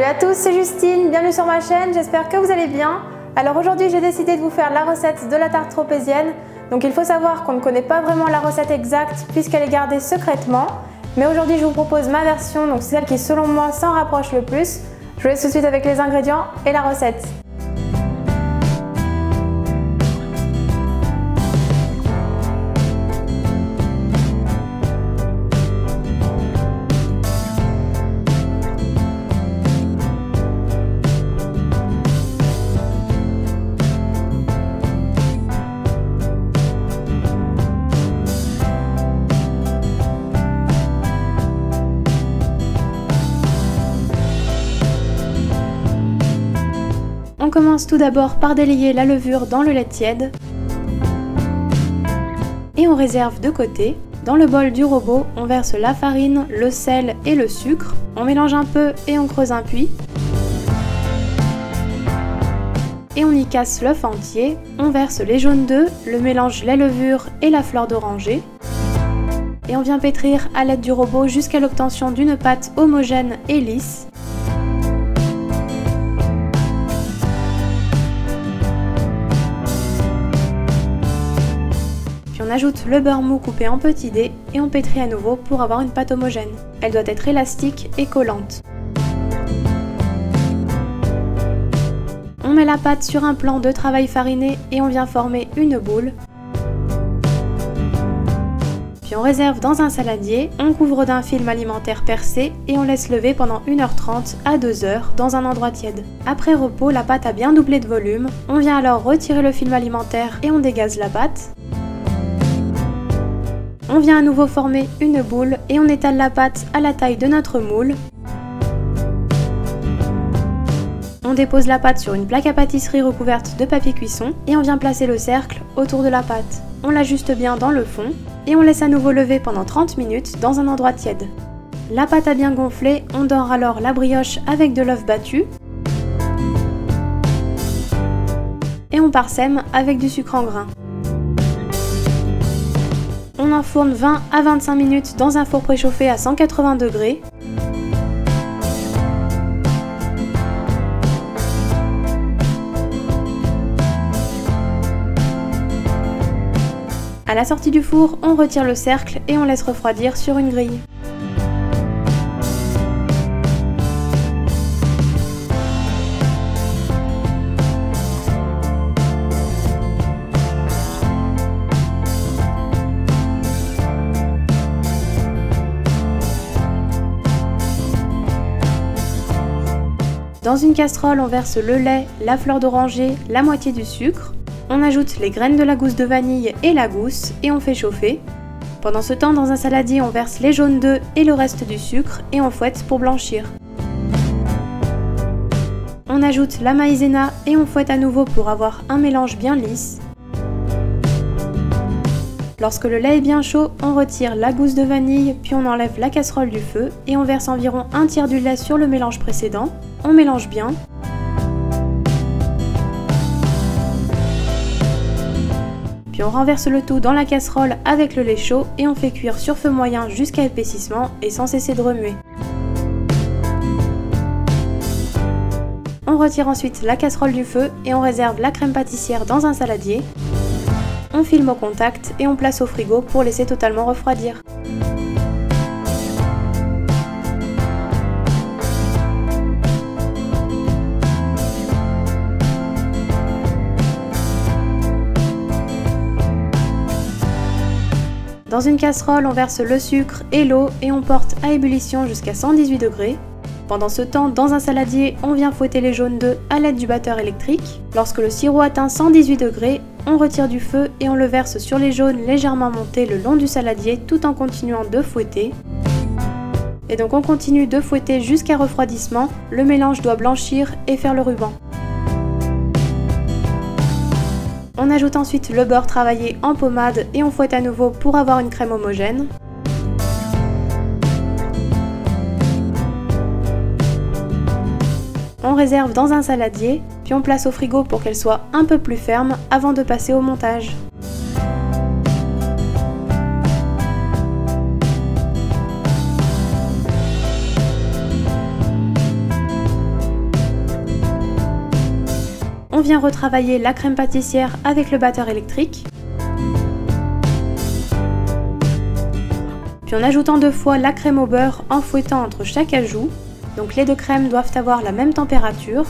Salut à tous, c'est Justine, bienvenue sur ma chaîne, j'espère que vous allez bien. Alors aujourd'hui j'ai décidé de vous faire la recette de la tarte tropézienne. Donc il faut savoir qu'on ne connaît pas vraiment la recette exacte puisqu'elle est gardée secrètement. Mais aujourd'hui je vous propose ma version, donc c'est celle qui selon moi s'en rapproche le plus. Je vous laisse tout de suite avec les ingrédients et la recette. On commence tout d'abord par délier la levure dans le lait tiède et on réserve de côté. Dans le bol du robot, on verse la farine, le sel et le sucre. On mélange un peu et on creuse un puits. Et on y casse l'œuf entier. On verse les jaunes d'œufs, le mélange lait levure et la fleur d'oranger. Et on vient pétrir à l'aide du robot jusqu'à l'obtention d'une pâte homogène et lisse. Puis on ajoute le beurre mou coupé en petits dés et on pétrit à nouveau pour avoir une pâte homogène. Elle doit être élastique et collante. On met la pâte sur un plan de travail fariné et on vient former une boule. Puis on réserve dans un saladier, on couvre d'un film alimentaire percé et on laisse lever pendant 1h30 à 2h dans un endroit tiède. Après repos, la pâte a bien doublé de volume. On vient alors retirer le film alimentaire et on dégaze la pâte. On vient à nouveau former une boule et on étale la pâte à la taille de notre moule. On dépose la pâte sur une plaque à pâtisserie recouverte de papier cuisson et on vient placer le cercle autour de la pâte. On l'ajuste bien dans le fond et on laisse à nouveau lever pendant 30 minutes dans un endroit tiède. La pâte a bien gonflé, on dore alors la brioche avec de l'œuf battu et on parsème avec du sucre en grains. On enfourne 20 à 25 minutes dans un four préchauffé à 180 degrés. À la sortie du four, on retire le cercle et on laisse refroidir sur une grille. Dans une casserole, on verse le lait, la fleur d'oranger, la moitié du sucre. On ajoute les graines de la gousse de vanille et la gousse et on fait chauffer. Pendant ce temps, dans un saladier, on verse les jaunes d'œufs et le reste du sucre et on fouette pour blanchir. On ajoute la maïzena et on fouette à nouveau pour avoir un mélange bien lisse. Lorsque le lait est bien chaud, on retire la gousse de vanille, puis on enlève la casserole du feu et on verse environ un tiers du lait sur le mélange précédent. On mélange bien. Puis on renverse le tout dans la casserole avec le lait chaud et on fait cuire sur feu moyen jusqu'à épaississement et sans cesser de remuer. On retire ensuite la casserole du feu et on réserve la crème pâtissière dans un saladier. On filme au contact et on place au frigo pour laisser totalement refroidir. Dans une casserole, on verse le sucre et l'eau et on porte à ébullition jusqu'à 118 degrés. Pendant ce temps, dans un saladier, on vient fouetter les jaunes d'œufs à l'aide du batteur électrique. Lorsque le sirop atteint 118 degrés, on retire du feu et on le verse sur les jaunes légèrement montés le long du saladier tout en continuant de fouetter. Et donc on continue de fouetter jusqu'à refroidissement. Le mélange doit blanchir et faire le ruban. On ajoute ensuite le beurre travaillé en pommade et on fouette à nouveau pour avoir une crème homogène. On réserve dans un saladier, puis on place au frigo pour qu'elle soit un peu plus ferme avant de passer au montage. vient retravailler la crème pâtissière avec le batteur électrique. Puis en ajoutant 2 fois la crème au beurre en fouettant entre chaque ajout. Donc les 2 crèmes doivent avoir la même température.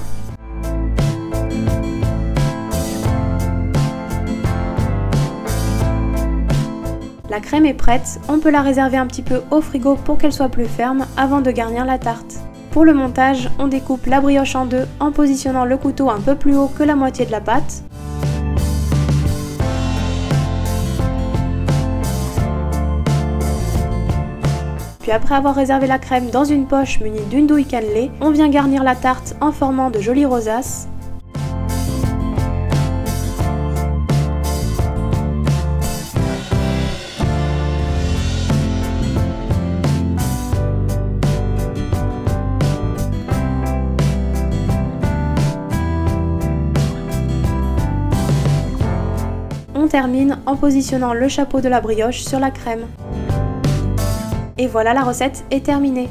La crème est prête, on peut la réserver un petit peu au frigo pour qu'elle soit plus ferme avant de garnir la tarte. Pour le montage, on découpe la brioche en 2 en positionnant le couteau un peu plus haut que la moitié de la pâte. Puis après avoir réservé la crème dans une poche munie d'une douille cannelée, on vient garnir la tarte en formant de jolies rosaces. On termine en positionnant le chapeau de la brioche sur la crème. Et voilà, la recette est terminée.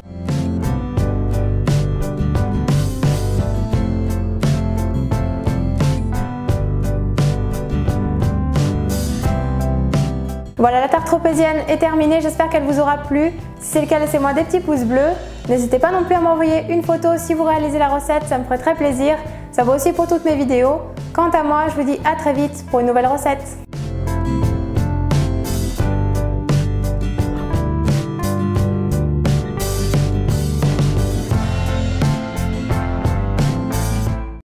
Voilà, la tarte tropézienne est terminée, j'espère qu'elle vous aura plu. Si c'est le cas, laissez-moi des petits pouces bleus. N'hésitez pas non plus à m'envoyer une photo si vous réalisez la recette, ça me ferait très plaisir. Ça vaut aussi pour toutes mes vidéos. Quant à moi, je vous dis à très vite pour une nouvelle recette.